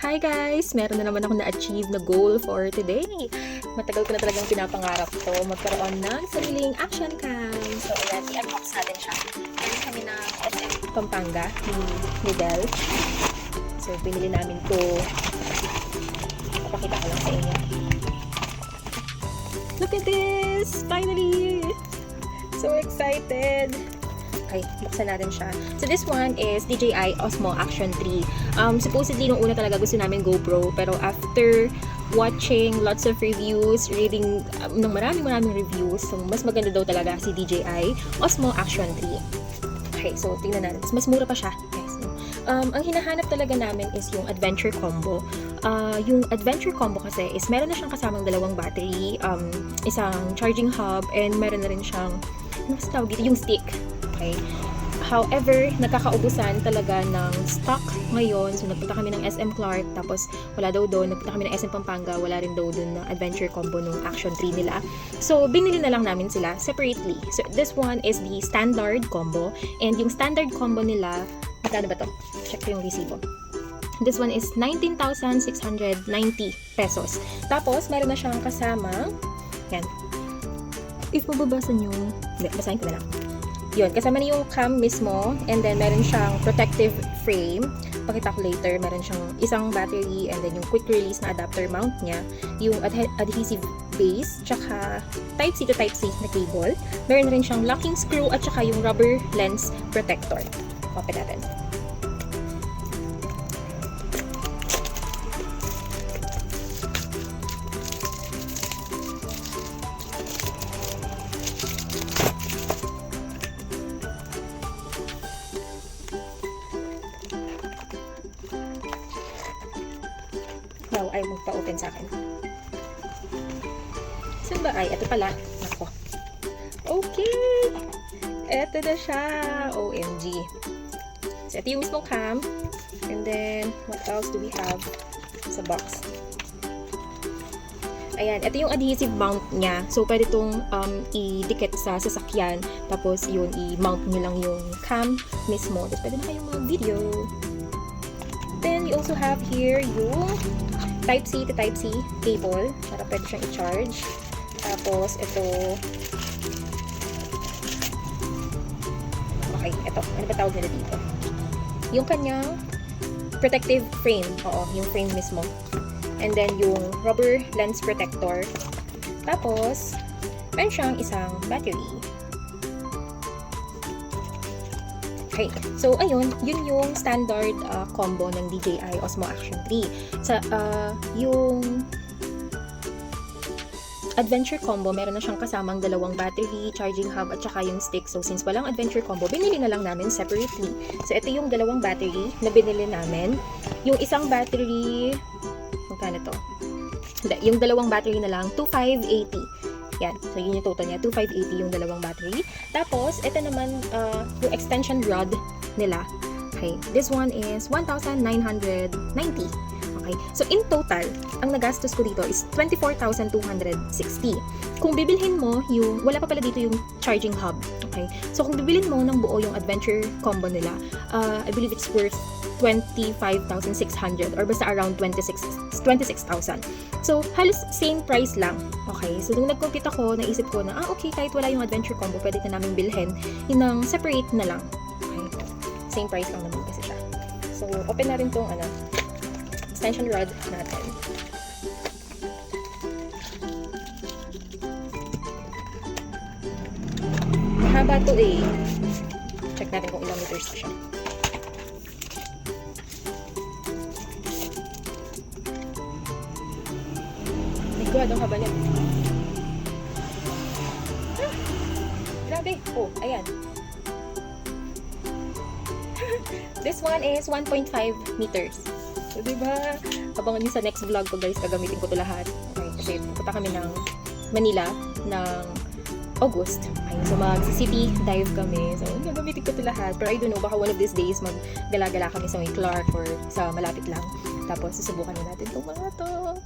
Hi guys! Meron na naman ako na-achieve na goal for today. Matagal ko na talagang pinapangarap to, magkaroon ng sariling action cam. So ayan, i-unbox natin siya. Meron kami ng SM Pampanga ni Del. So binili namin to. Papakita ko lang sa inyo. Look at this! Finally! So excited! Okay, buksan natin siya. So this one is DJI Osmo Action 3. Supposedly, nung una talaga gusto namin GoPro, pero after watching lots of reviews, reading ng maraming reviews, so mas maganda daw talaga si DJI Osmo Action 3. Okay, so tingnan natin. Mas mura pa siya, guys. Ang hinahanap talaga namin is yung adventure combo. Yung adventure combo kasi is meron na siyang kasamang dalawang battery, isang charging hub, and meron na rin siyang, ano kasi tawag dito? Yung stick. Okay. However, nagkakaubusan talaga ng stock ngayon. So, nagpunta kami ng SM Clark, tapos wala daw doon. Nagpunta kami ng SM Pampanga, wala rin daw doon na adventure combo nung Action 3 nila. So, binili na lang namin sila separately. So, this one is the standard combo. And yung standard combo nila, magkano ba to? Check ko yung resibo. This one is 19,690 pesos. Tapos, meron na siyang kasama. Yan. If mababasa nyo, basahin ko na lang. Yun, kasama na yung cam mismo, and then meron siyang protective frame. Pakita ko later, meron siyang isang battery, and then yung quick release na adapter mount niya, yung adhesive base, tsaka Type-C to Type-C na cable. Meron rin siyang locking screw, at tsaka yung rubber lens protector. Open natin. Wow, ay magpa-open sa akin. Saan ba? Ay, ito pala. Ako. Okay! Ito na siya. OMG. So, ito yung mismong cam. And then, what else do we have sa box? Ayan, ito yung adhesive mount niya. So, pwede itong idikit sa sasakyan. Tapos, yun, i-mount nyo lang yung cam mismo. Tapos, pwede na kayong mag-video. Then, you also have here yung Type-C to Type-C cable para pwede siyang i-charge. Tapos, ito. Okay, ito. Ano ba tawag nila dito? Yung kanyang protective frame. Oo, yung frame mismo. And then, yung rubber lens protector. Tapos, meron siyang isang battery. Okay. So, ayun, yun yung standard combo ng DJI Osmo Action 3. Sa, yung adventure combo, meron na siyang kasamang dalawang battery, charging hub, at saka yung stick. So, since walang adventure combo, binili na lang namin separately. So, ito yung dalawang battery na binili namin. Yung isang battery, magkano to? Hindi, yung dalawang battery na lang, 2,580. Yan. So, yun yung total niya. 2,580 yung dalawang battery. Tapos, ito naman, yung extension rod nila. Okay. This one is 1,990. Okay. So, in total, ang nagastos ko dito is 24,260. Kung bibilhin mo yung, wala pa pala dito yung charging hub. Okay. So, kung bibilhin mo ng buo yung adventure combo nila, I believe it's worth 25,600 or basta around 26,000. So, halos same price lang. Okay? So, nung nag-compute ako, naisip ko na, okay, kahit wala yung adventure combo, pwede na namin bilhin. Yun ang separate na lang. Okay? Same price lang naman kasi siya. So, open na rin tong extension rod natin. Mahaba to eh. Check natin kung ilang meters siya. God, ang haba niya. Ah, grabe. Oh, ayan. This one is 1.5 meters. So, diba? Abangan nyo sa next vlog ko, guys. Gagamitin ko to lahat. Okay, kasi pupunta kami ng Manila ng August. Okay, so mag-city dive kami. So, gagamitin ko to lahat. Pero I don't know, baka one of these days mag-gala-gala kami sa may Clark or sa malapit lang. Tapos, susubukan na natin itong mga to.